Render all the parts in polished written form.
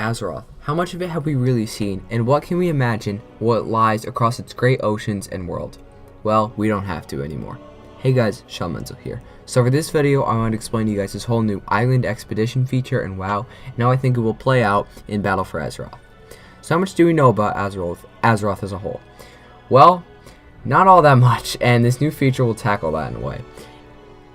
Azeroth. How much of it have we really seen, and what can we imagine what lies across its great oceans and world? Well, we don't have to anymore. Hey guys, Shelemental here. So for this video, I want to explain to you guys this whole new island expedition feature and WoW, and how I think it will play out in Battle for Azeroth. So how much do we know about Azeroth as a whole? Well, not all that much, and this new feature will tackle that in a way.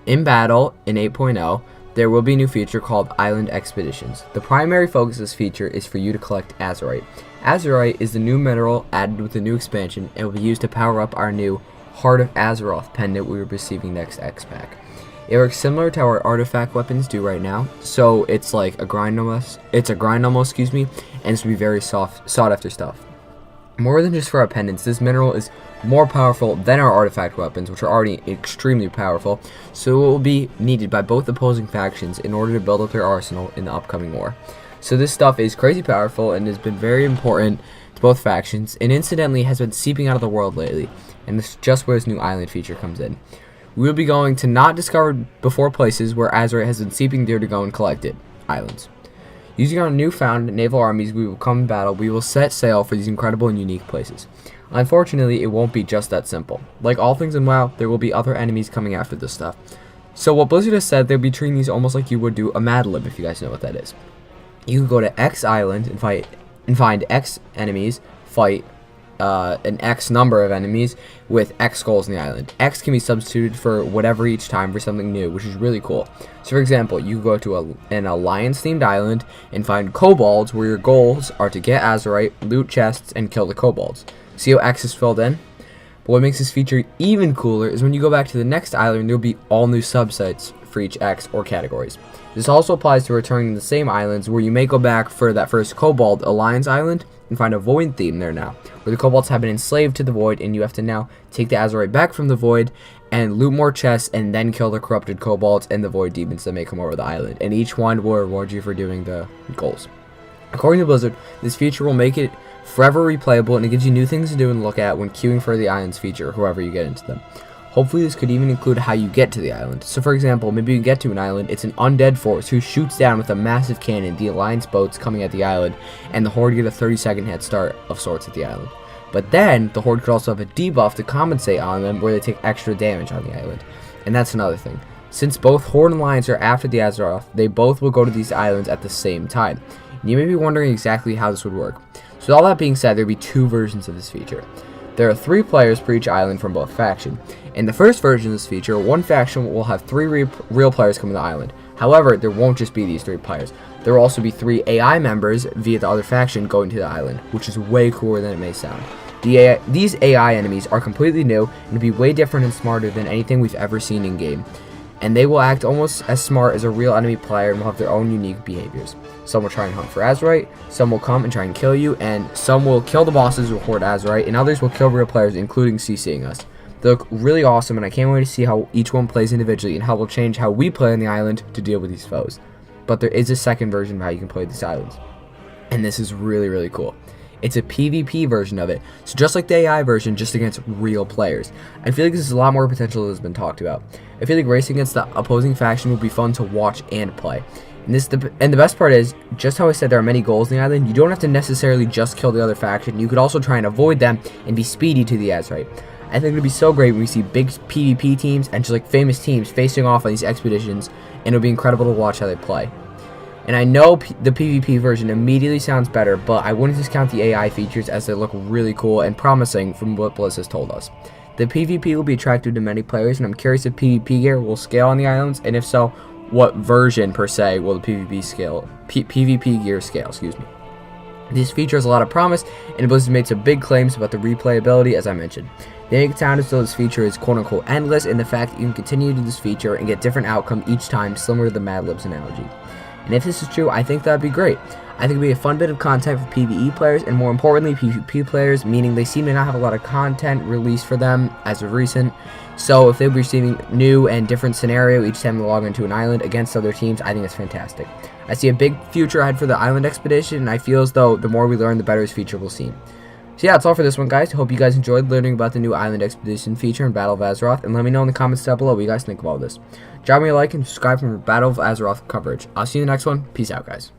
In battle, in 8.0, there will be a new feature called Island Expeditions. The primary focus of this feature is for you to collect Azerite. Azerite is the new mineral added with the new expansion and will be used to power up our new Heart of Azeroth pendant we are receiving next X-Pack. It works similar to how our artifact weapons do right now, so it's like a grind almost, and it's going to be very sought after stuff. More than just for our pendants, this mineral is more powerful than our artifact weapons, which are already extremely powerful, so it will be needed by both opposing factions in order to build up their arsenal in the upcoming war. So this stuff is crazy powerful and has been very important to both factions, and incidentally has been seeping out of the world lately, and this is just where this new island feature comes in. We will be going to not discovered before places where Azeroth has been seeping there to go and collect it, islands. Using our newfound naval armies, we will come in battle. We will set sail for these incredible and unique places. Unfortunately, it won't be just that simple. Like all things in WoW, there will be other enemies coming after this stuff. So what Blizzard has said, they'll be treating these almost like you would do a Mad Lib, if you guys know what that is. You can go to X island and find X enemies, fight an X number of enemies with X goals in the island. X can be substituted for whatever each time for something new, which is really cool. So for example, you go to an alliance themed island and find kobolds, where your goals are to get Azerite, loot chests, and kill the kobolds. See how X is filled in? But what makes this feature even cooler is when you go back to the next island, there will be all new subsites for each X or categories. This also applies to returning to the same islands, where you may go back for that first kobold alliance island and find a void theme there now, where the kobolds have been enslaved to the void, and you have to now take the Azerite back from the void and loot more chests and then kill the corrupted kobolds and the void demons that may come over the island, and each one will reward you for doing the goals. According to Blizzard, this feature will make it forever replayable, and it gives you new things to do and look at when queuing for the islands feature, whoever you get into them. Hopefully this could even include how you get to the island. So for example, maybe you get to an island, it's an undead force who shoots down with a massive cannon the alliance boats coming at the island, and the horde get a 30-second head start of sorts at the island. But then the horde could also have a debuff to compensate on them, where they take extra damage on the island. And that's another thing. Since both horde and alliance are after the Azeroth, they both will go to these islands at the same time. And you may be wondering exactly how this would work. So with all that being said, there will be two versions of this feature. There are 3 players per each island from both factions. In the first version of this feature, one faction will have 3 real players come to the island. However, there won't just be these 3 players. There will also be 3 AI members via the other faction going to the island, which is way cooler than it may sound. These AI enemies are completely new and will be way different and smarter than anything we've ever seen in game. And they will act almost as smart as a real enemy player and will have their own unique behaviors. Some will try and hunt for Azerite, some will come and try and kill you, and some will kill the bosses who hoard Azerite, and others will kill real players, including CCing us. They look really awesome, and I can't wait to see how each one plays individually and how it will change how we play on the island to deal with these foes. But there is a second version of how you can play these islands, and this is really, really cool. It's a PvP version of it, so just like the AI version, just against real players. I feel like this is a lot more potential than has been talked about. I feel like racing against the opposing faction will be fun to watch and play. And the best part is, just how I said there are many goals in the island, you don't have to necessarily just kill the other faction. You could also try and avoid them and be speedy to the Azerite. I think it would be so great when we see big PvP teams and just like famous teams facing off on these expeditions, and it'll be incredible to watch how they play. And I know the PvP version immediately sounds better, but I wouldn't discount the AI features, as they look really cool and promising from what Blizz has told us. The PvP will be attractive to many players, and I'm curious if PvP gear will scale on the islands, and if so, what version per se will the PvP gear scale, This feature has a lot of promise, and Blizzard made some big claims about the replayability, as I mentioned. They make it sound as though this feature is quote-unquote endless, in the fact that you can continue to do this feature and get different outcome each time, similar to the Mad Libs analogy. And if this is true, I think that'd be great. I think it'd be a fun bit of content for PvE players, and more importantly, PvP players, meaning they seem to not have a lot of content released for them as of recent. So if they'll be receiving new and different scenario each time they log into an island against other teams, I think that's fantastic. I see a big future ahead for the island expedition, and I feel as though the more we learn, the better this feature will seem. So yeah, that's all for this one, guys. Hope you guys enjoyed learning about the new Island Expedition feature in Battle of Azeroth, and let me know in the comments down below what you guys think of all this. Drop me a like and subscribe for more Battle of Azeroth coverage. I'll see you in the next one. Peace out, guys.